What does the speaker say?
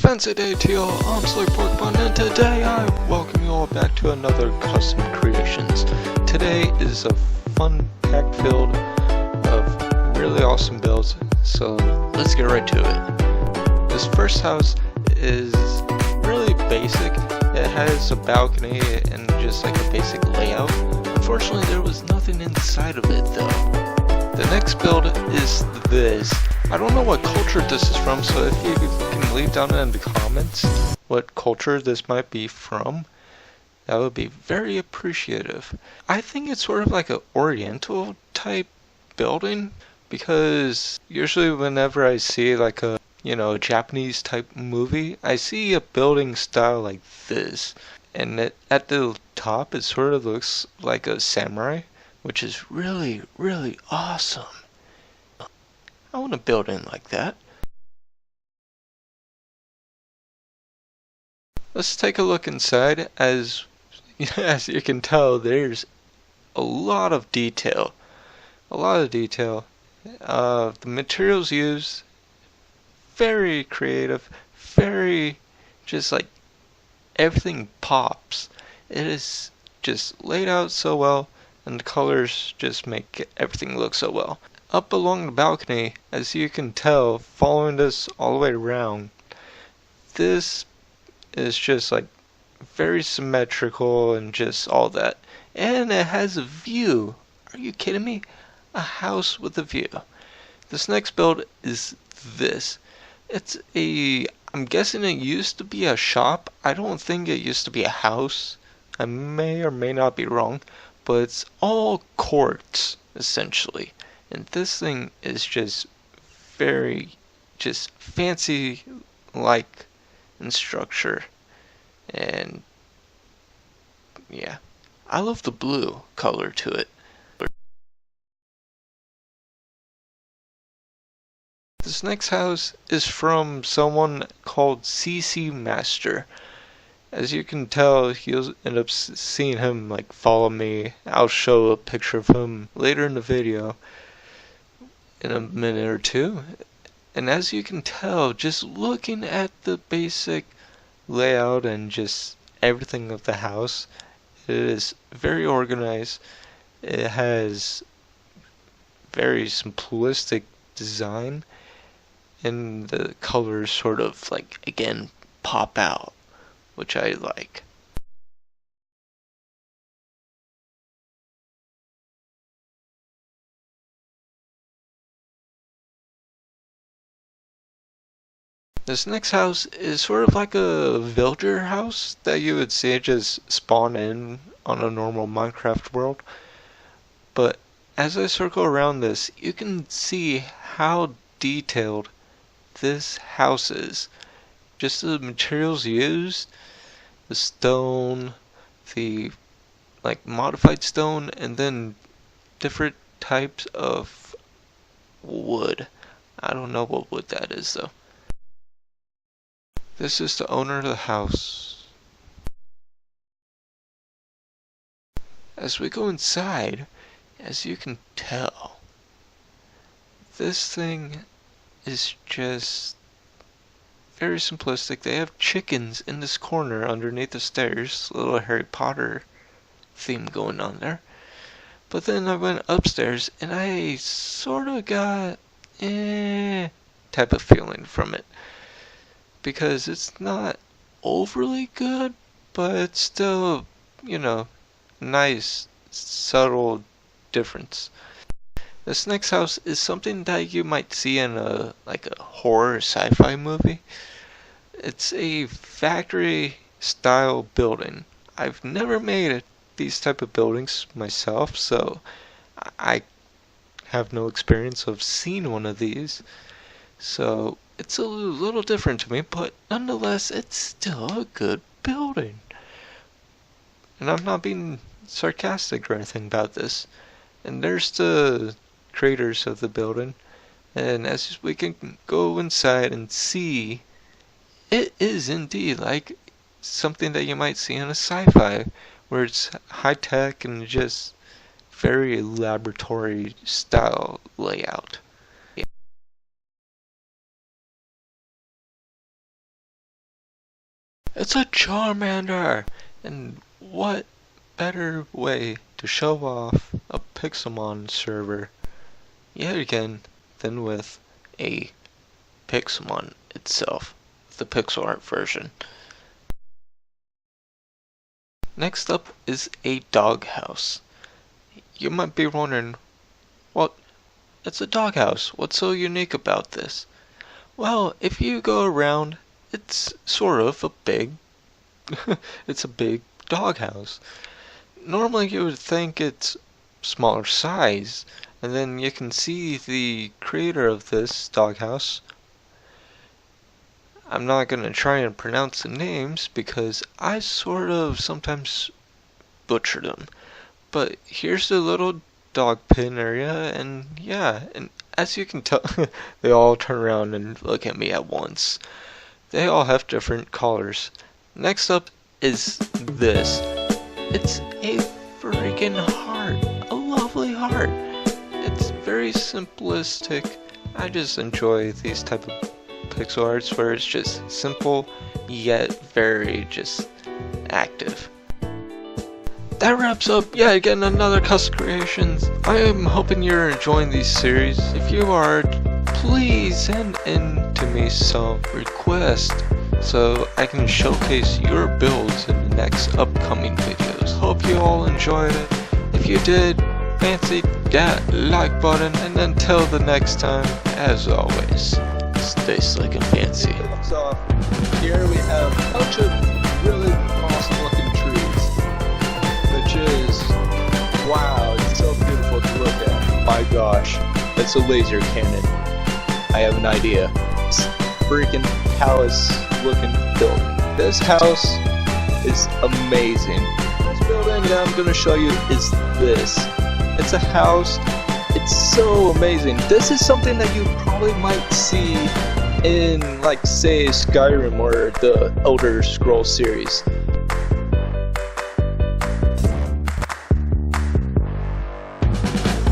Fancy day to y'all, I'm SlickPorcupine, and today I welcome you all back to another Custom Creations. Today is a fun pack filled of really awesome builds, so let's get right to it. This first house is really basic. It has a balcony and just like a basic layout. Unfortunately, there was nothing inside of it though. The next build is this. I don't know what culture this is from, so if you can leave down in the comments what culture this might be from, that would be very appreciative. I think it's sort of like an oriental type building, because usually whenever I see like a Japanese type movie, I see a building style like this, and at the top it sort of looks like a samurai, which is really awesome. I want a building like that. Let's take a look inside. As you can tell, there's a lot of detail. The materials used, very creative, very just like everything pops. It is just laid out so well, and the colors just make everything look so well. Up along the balcony, as you can tell, following this all the way around, this is just like very symmetrical and just all that. And it has a view. Are you kidding me? A house with a view. This next build is this. I'm guessing it used to be a shop. I don't think it used to be a house. I may or may not be wrong, but it's all courts essentially. And this thing is just very fancy like in structure. And yeah, I love the blue color to it. This next house is from someone called CC Master. As you can tell, you'll end up seeing him like follow me. I'll show a picture of him later in the video in a minute or two. And as you can tell, just looking at the basic layout and just everything of the house, it is very organized. It has very simplistic design, and the colors sort of like again pop out, which I like. This next house is sort of like a villager house that you would see just spawn in on a normal Minecraft world. But as I circle around this, you can see how detailed this house is. Just the materials used, the stone, the like modified stone, and then different types of wood. I don't know what wood that is though. This is the owner of the house. As we go inside, as you can tell, this thing is just very simplistic. They have chickens in this corner underneath the stairs, a little Harry Potter theme going on there. But then I went upstairs and I sort of got type of feeling from it, because it's not overly good, but it's still, nice, subtle difference. This next house is something that you might see in a horror sci-fi movie. It's a factory style building. I've never made these type of buildings myself, so I have no experience of seeing one of these. So it's a little different to me, but nonetheless, it's still a good building. And I'm not being sarcastic or anything about this. And there's the creators of the building. And as we can go inside and see, it is indeed like something that you might see in a sci-fi, where it's high tech and just very laboratory style layout. It's a Charmander! And what better way to show off a Pixelmon server yet again than with a Pixelmon itself, the pixel art version. Next up is a Doghouse. You might be wondering, well, it's a doghouse. What's so unique about this? Well, if you go around, it's sort of a big, it's a big doghouse. Normally you would think it's smaller size, and then you can see the creator of this doghouse. I'm not going to try and pronounce the names because I sort of sometimes butcher them. But here's the little dog pen area, and yeah, and as you can tell, they all turn around and look at me at once. They all have different colors. Next up is this. It's a freaking heart, a lovely heart. It's very simplistic. I just enjoy these type of pixel arts where it's just simple yet very just active. That wraps up yet again another Custom Creations. I am hoping you're enjoying these series. If you are, please send in to me some requests so I can showcase your builds in the next upcoming videos. Hope you all enjoyed it. If you did, fancy that like button, and until the next time, as always, stay slick and fancy. So here we have a bunch of really awesome looking trees, which is, wow, it's so beautiful to look at. My gosh, that's a laser cannon. I have an idea. It's freaking palace looking building. This house is amazing. This building that I'm gonna show you is this. It's a house. It's so amazing. This is something that you probably might see in, like, say, Skyrim or the Elder Scrolls series.